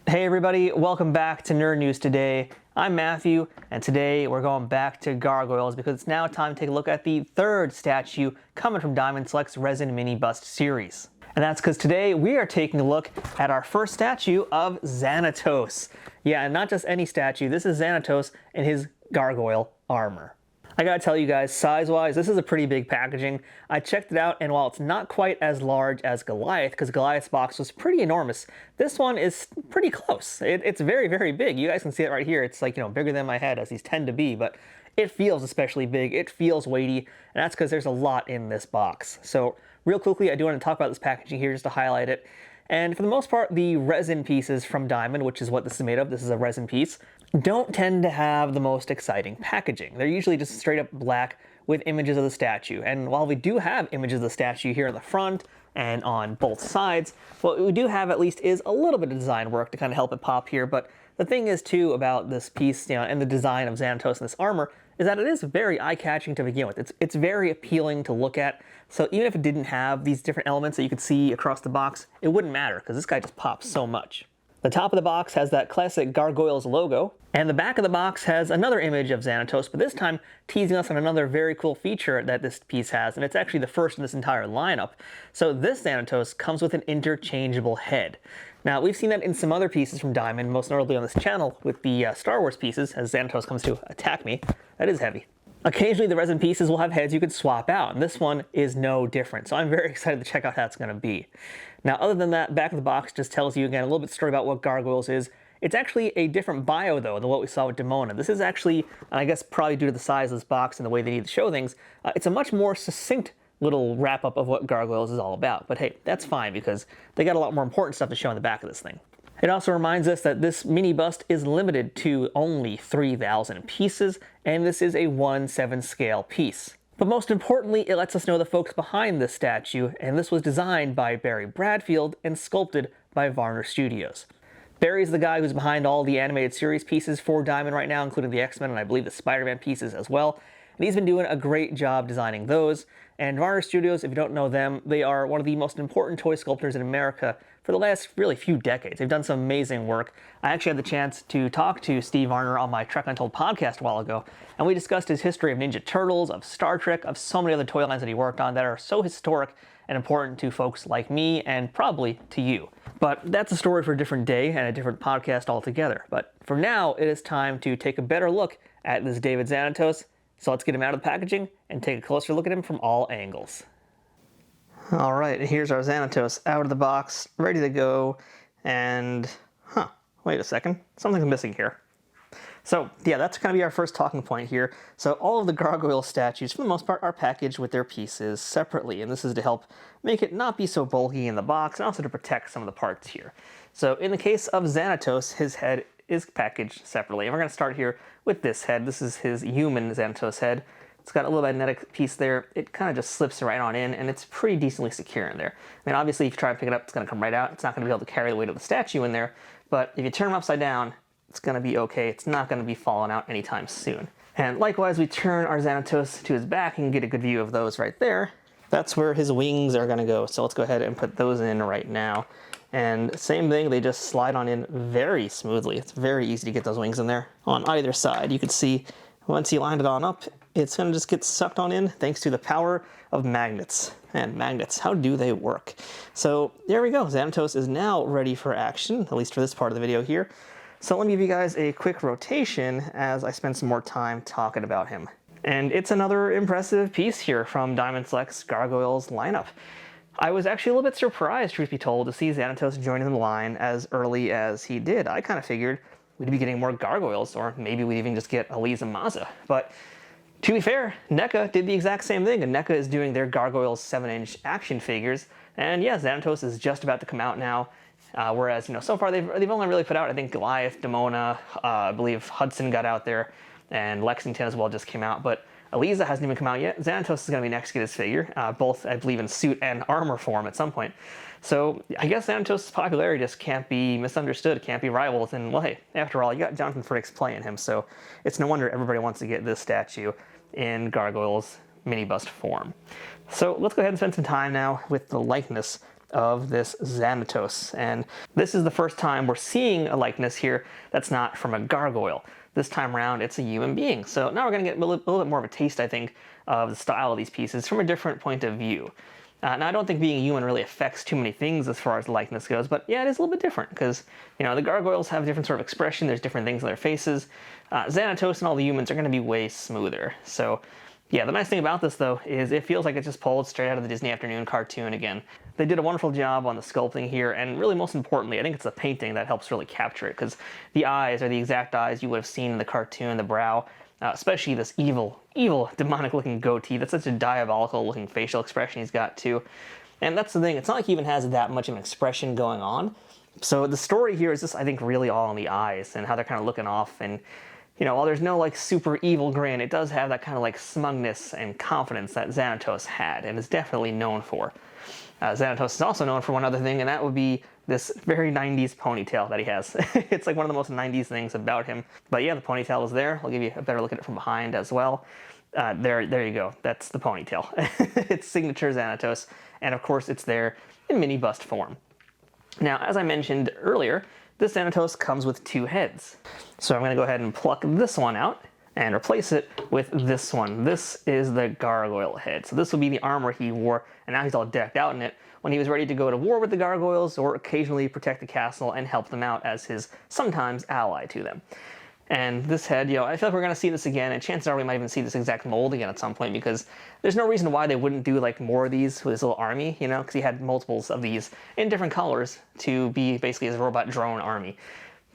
Hey everybody, welcome back to Nerd News Today. I'm Matthew, and today we're going back to Gargoyles because it's now time to take a look at the third statue coming from Diamond Select's Resin Mini Bust series. And that's because today we are taking a look at our first statue of Xanatos. Yeah, and not just any statue, this is Xanatos in his gargoyle armor. I gotta tell you guys, size-wise, this is a pretty big packaging. I checked it out, and while it's not quite as large as Goliath, because Goliath's box was pretty enormous, this one is pretty close. It's very, very big. You guys can see it right here. It's like, bigger than my head, as these tend to be, but it feels especially big. It feels weighty, and that's because there's a lot in this box. So real quickly, I do want to talk about this packaging here just to highlight it. And for the most part, the resin pieces from Diamond, which is what this is made of, this is a resin piece, don't tend to have the most exciting packaging. They're usually just straight up black with images of the statue. And while we do have images of the statue here in the front and on both sides, what we do have at least is a little bit of design work to kind of help it pop here. But the thing is too about this piece, and the design of Xanatos and this armor, is that it is very eye-catching to begin with. It's very appealing to look at. So even if it didn't have these different elements that you could see across the box, it wouldn't matter because this guy just pops so much. The top of the box has that classic Gargoyles logo, and the back of the box has another image of Xanatos, but this time teasing us on another very cool feature that this piece has, and it's actually the first in this entire lineup. So this Xanatos comes with an interchangeable head. Now, we've seen that in some other pieces from Diamond, most notably on this channel with the Star Wars pieces, as Xanatos comes to attack me. That is heavy. Occasionally, the resin pieces will have heads you could swap out, and this one is no different, so I'm very excited to check out how it's going to be. Now, other than that, back of the box just tells you, again, a little bit of story about what Gargoyles is. It's actually a different bio, though, than what we saw with Demona. This is actually, and I guess probably due to the size of this box and the way they need to show things, it's a much more succinct little wrap-up of what Gargoyles is all about. But hey, that's fine, because they got a lot more important stuff to show in the back of this thing. It also reminds us that this mini bust is limited to only 3,000 pieces, and this is a 1/7 scale piece. But most importantly, it lets us know the folks behind this statue, and this was designed by Barry Bradfield and sculpted by Warner Studios. Barry's the guy who's behind all the animated series pieces for Diamond right now, including the X-Men and I believe the Spider-Man pieces as well. And he's been doing a great job designing those. And Warner Studios, if you don't know them, they are one of the most important toy sculptors in America for the last really few decades. They've done some amazing work. I actually had the chance to talk to Steve Warner on my Trek Untold podcast a while ago, and we discussed his history of Ninja Turtles, of Star Trek, of so many other toy lines that he worked on that are so historic and important to folks like me and probably to you. But that's a story for a different day and a different podcast altogether. But for now, it is time to take a better look at this David Xanatos. So let's get him out of the packaging and take a closer look at him from all angles. All right, here's our Xanatos out of the box, ready to go. And, wait a second, something's missing here. So yeah, that's going to be our first talking point here. So all of the Gargoyle statues, for the most part, are packaged with their pieces separately. And this is to help make it not be so bulky in the box and also to protect some of the parts here. So in the case of Xanatos, his head is packaged separately. And we're going to start here with this head. This is his human Xanatos head. It's got a little magnetic piece there. It kind of just slips right on in, and it's pretty decently secure in there. I mean, obviously, if you try to pick it up, it's going to come right out. It's not going to be able to carry the weight of the statue in there, but if you turn him upside down, it's going to be okay. It's not going to be falling out anytime soon. And likewise, we turn our Xanatos to his back and get a good view of those right there. That's where his wings are going to go. So let's go ahead and put those in right now. And same thing, they just slide on in very smoothly. It's very easy to get those wings in there. On either side, you can see once you line it on up, it's going to just get sucked on in thanks to the power of magnets. And magnets, how do they work? So there we go. Xanatos is now ready for action, at least for this part of the video here. So let me give you guys a quick rotation as I spend some more time talking about him. And it's another impressive piece here from Diamond Select's Gargoyles lineup. I was actually a little bit surprised, truth be told, to see Xanatos joining the line as early as he did. I kind of figured we'd be getting more Gargoyles, or maybe we'd even just get Elise and Mazza. But to be fair, NECA did the exact same thing, and NECA is doing their Gargoyles 7-inch action figures. And yeah, Xanatos is just about to come out now. Whereas, so far they've only really put out, I think, Goliath, Demona, I believe Hudson got out there, and Lexington as well just came out. But Elisa hasn't even come out yet. Xanatos is going to be next to get his figure, both, I believe, in suit and armor form at some point. So I guess Xanatos' popularity just can't be misunderstood, can't be rivaled. And, well, hey, after all, you got Jonathan Frakes playing him, so it's no wonder everybody wants to get this statue in Gargoyles mini bust form. So let's go ahead and spend some time now with the likeness of this Xanatos. And this is the first time we're seeing a likeness here that's not from a gargoyle. This time around, it's a human being. So now we're going to get a little bit more of a taste, I think, of the style of these pieces from a different point of view. Now, I don't think being a human really affects too many things as far as likeness goes, but yeah, it is a little bit different because, you know, the gargoyles have a different sort of expression. There's different things on their faces. Xanatos and all the humans are going to be way smoother. So yeah, the nice thing about this, though, is it feels like it's just pulled straight out of the Disney Afternoon cartoon again. They did a wonderful job on the sculpting here, and really most importantly, I think it's the painting that helps really capture it, because the eyes are the exact eyes you would have seen in the cartoon, the brow, especially this evil, demonic-looking goatee. That's such a diabolical-looking facial expression he's got, too. And that's the thing, it's not like he even has that much of an expression going on. So the story here is just, I think, really all in the eyes and how they're kind of looking off. And you know, while there's no like super evil grin, it does have that kind of like smugness and confidence that Xanatos had and is definitely known for. Xanatos is also known for one other thing, and that would be this very 90s ponytail that he has. It's like one of the most 90s things about him. But yeah, the ponytail is there. I'll give you a better look at it from behind as well. There you go. That's the ponytail. It's signature Xanatos, and of course it's there in mini bust form. Now, as I mentioned earlier, this Xanatos comes with two heads. So I'm going to go ahead and pluck this one out and replace it with this one. This is the gargoyle head. So this will be the armor he wore, and now he's all decked out in it when he was ready to go to war with the gargoyles or occasionally protect the castle and help them out as his sometimes ally to them. And this head, you know, I feel like we're going to see this again, and chances are we might even see this exact mold again at some point, because there's no reason why they wouldn't do like more of these with his little army, you know, because he had multiples of these in different colors to be basically his robot drone army.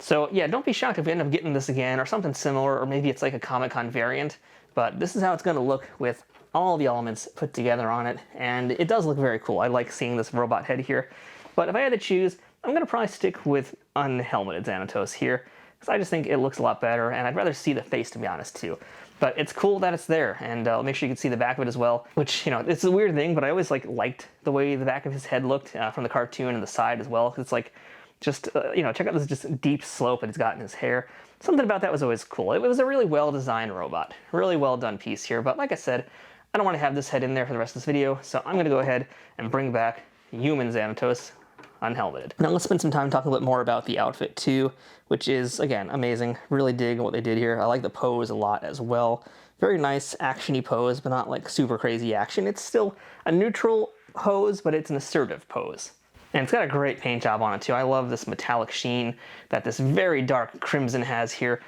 So yeah, don't be shocked if we end up getting this again or something similar, or maybe it's like a Comic-Con variant, but this is how it's going to look with all the elements put together on it, and it does look very cool. I like seeing this robot head here, but if I had to choose, I'm going to probably stick with unhelmeted Xanatos here, because I just think it looks a lot better, and I'd rather see the face, to be honest, too. But it's cool that it's there, and I'll make sure you can see the back of it as well, which, you know, it's a weird thing, but I always liked the way the back of his head looked from the cartoon and the side as well, because it's like, just, you know, check out this just deep slope that he's got in his hair. Something about that was always cool. It was a really well-designed robot, really well-done piece here, but like I said, I don't want to have this head in there for the rest of this video, so I'm going to go ahead and bring back human Xanatos, unhelmeted. Now let's spend some time talking a bit more about the outfit too, which is, again, amazing. Really dig what they did here. I like the pose a lot as well. Very nice action-y pose, but not like super crazy action. It's still a neutral pose, but it's an assertive pose. And it's got a great paint job on it too. I love this metallic sheen that this very dark crimson has here.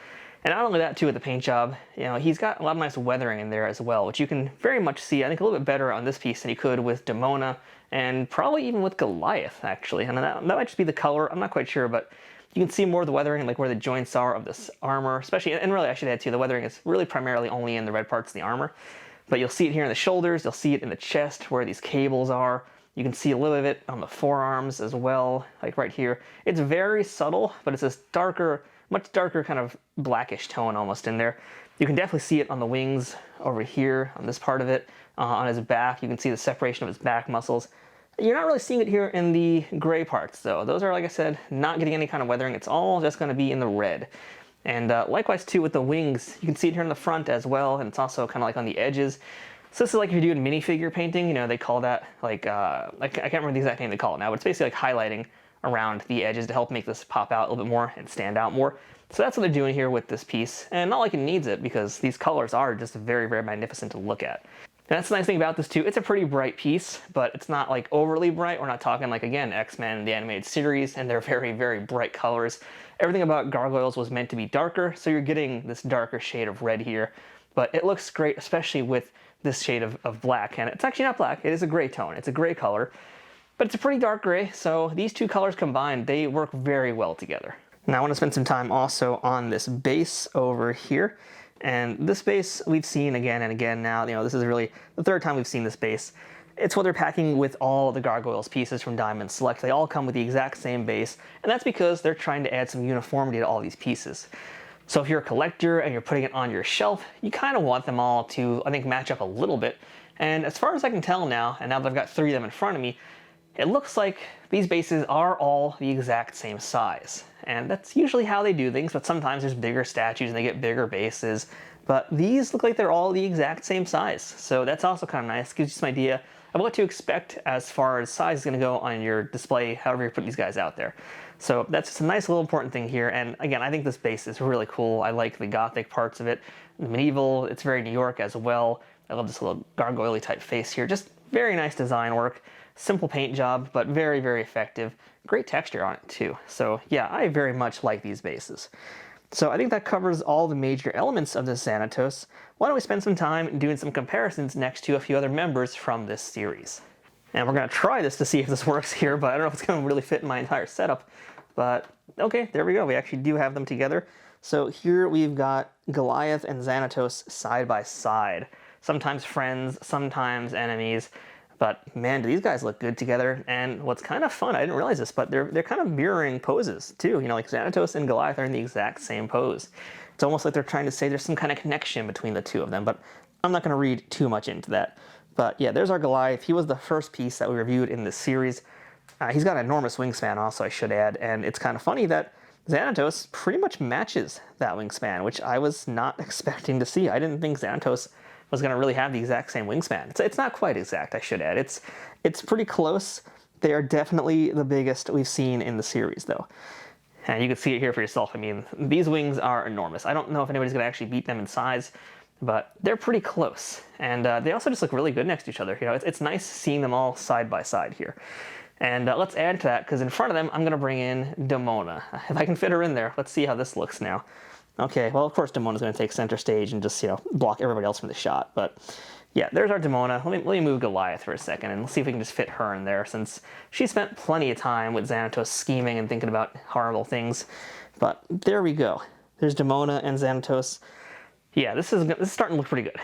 And not only that too with the paint job, you know, he's got a lot of nice weathering in there as well, which you can very much see, I think, a little bit better on this piece than you could with Demona, and probably even with Goliath, actually. And that might just be the color, I'm not quite sure, but you can see more of the weathering, like where the joints are of this armor, especially, and really I should add too, the weathering is really primarily only in the red parts of the armor. But you'll see it here in the shoulders, you'll see it in the chest where these cables are. You can see a little bit of it on the forearms as well, like right here. It's very subtle, but it's this darker, much darker kind of blackish tone almost in there. You can definitely see it on the wings over here, on this part of it. On his back, you can see the separation of his back muscles. You're not really seeing it here in the gray parts, though. Those are, like I said, not getting any kind of weathering. It's all just going to be in the red. And likewise, too, with the wings, you can see it here in the front as well, and it's also kind of like on the edges. So this is like if you're doing minifigure painting, you know, they call that like I can't remember the exact name they call it now, but it's basically like highlighting around the edges to help make this pop out a little bit more and stand out more. So that's what they're doing here with this piece, and not like it needs it, because these colors are just very, very magnificent to look at. And that's the nice thing about this too. It's a pretty bright piece, but it's not like overly bright. We're not talking like, again, X-Men, the animated series, and they're very, very bright colors. Everything about Gargoyles was meant to be darker, so you're getting this darker shade of red here. But it looks great, especially with this shade of black, and it's actually not black, it is a gray tone. It's a gray color, but it's a pretty dark gray, so these two colors combined, they work very well together. Now I want to spend some time also on this base over here, and this base we've seen again and again now. You know, this is really the third time we've seen this base. It's what they're packing with all the Gargoyles pieces from Diamond Select. They all come with the exact same base, and that's because they're trying to add some uniformity to all these pieces. So if you're a collector and you're putting it on your shelf, you kind of want them all to, I think, match up a little bit. And as far as I can tell now, and now that I've got three of them in front of me, it looks like these bases are all the exact same size. And that's usually how they do things, but sometimes there's bigger statues and they get bigger bases. But these look like they're all the exact same size, so that's also kind of nice. Gives you some idea of what to expect as far as size is going to go on your display, however you put these guys out there. So that's just a nice little important thing here. And again, I think this base is really cool. I like the gothic parts of it. The medieval, it's very New York as well. I love this little gargoyle-y type face here. Just very nice design work. Simple paint job, but very, very effective. Great texture on it too. So yeah, I very much like these bases. So I think that covers all the major elements of this Xanatos. Why don't we spend some time doing some comparisons next to a few other members from this series. And we're going to try this to see if this works here, but I don't know if it's going to really fit in my entire setup. But okay, there we go. We actually do have them together. So here we've got Goliath and Xanatos side by side. Sometimes friends, sometimes enemies. But man, do these guys look good together. And what's kind of fun, I didn't realize this, but they're kind of mirroring poses too. You know, like Xanatos and Goliath are in the exact same pose. It's almost like they're trying to say there's some kind of connection between the two of them, but I'm not going to read too much into that. But yeah, there's our Goliath. He was the first piece that we reviewed in this series. He's got an enormous wingspan also, I should add, and it's kind of funny that Xanatos pretty much matches that wingspan, which I was not expecting to see. I didn't think Xanatos was going to really have the exact same wingspan. It's not quite exact, I should add. It's pretty close. They are definitely the biggest we've seen in the series, though. And you can see it here for yourself. I mean, these wings are enormous. I don't know if anybody's going to actually beat them in size, but they're pretty close. And they also just look really good next to each other. You know, it's nice seeing them all side by side here. And let's add to that, because in front of them, I'm going to bring in Demona. If I can fit her in there, let's see how this looks now. Okay, well, of course, Demona's going to take center stage and just, you know, block everybody else from the shot. But yeah, there's our Demona. Let me move Goliath for a second and see if we can just fit her in there, since she spent plenty of time with Xanatos scheming and thinking about horrible things. But there we go. There's Demona and Xanatos. Yeah, this is starting to look pretty good.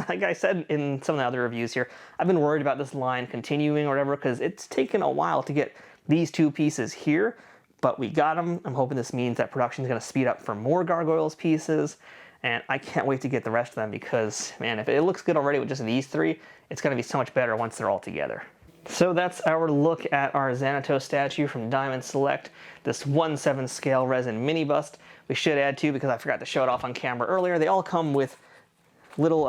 Like I said in some of the other reviews here, I've been worried about this line continuing or whatever, because it's taken a while to get these two pieces here, but we got them. I'm hoping this means that production is going to speed up for more Gargoyles pieces, and I can't wait to get the rest of them, because, man, if it looks good already with just these three, it's going to be so much better once they're all together. So that's our look at our Xanatos statue from Diamond Select, this 1/7 scale resin mini bust. We should add too, because I forgot to show it off on camera earlier, they all come with little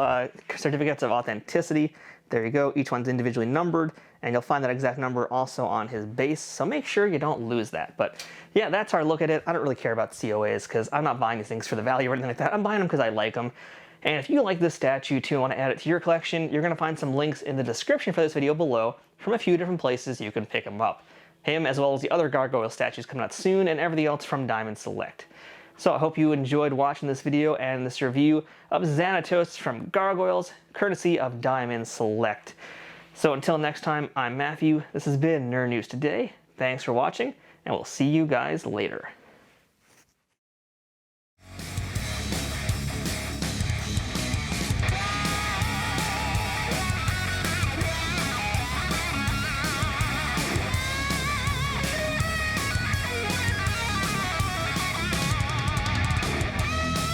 certificates of authenticity. There you go, each one's individually numbered, and you'll find that exact number also on his base, so make sure you don't lose that. But yeah, that's our look at it. I don't really care about COAs, because I'm not buying these things for the value or anything like that. I'm buying them because I like them. And if you like this statue too and want to add it to your collection, you're going to find some links in the description for this video below from a few different places you can pick them up. Him, as well as the other Gargoyle statues coming out soon, and everything else from Diamond Select. So I hope you enjoyed watching this video and this review of Xanatos from Gargoyles, courtesy of Diamond Select. So until next time, I'm Matthew. This has been Nerd News Today. Thanks for watching, and we'll see you guys later.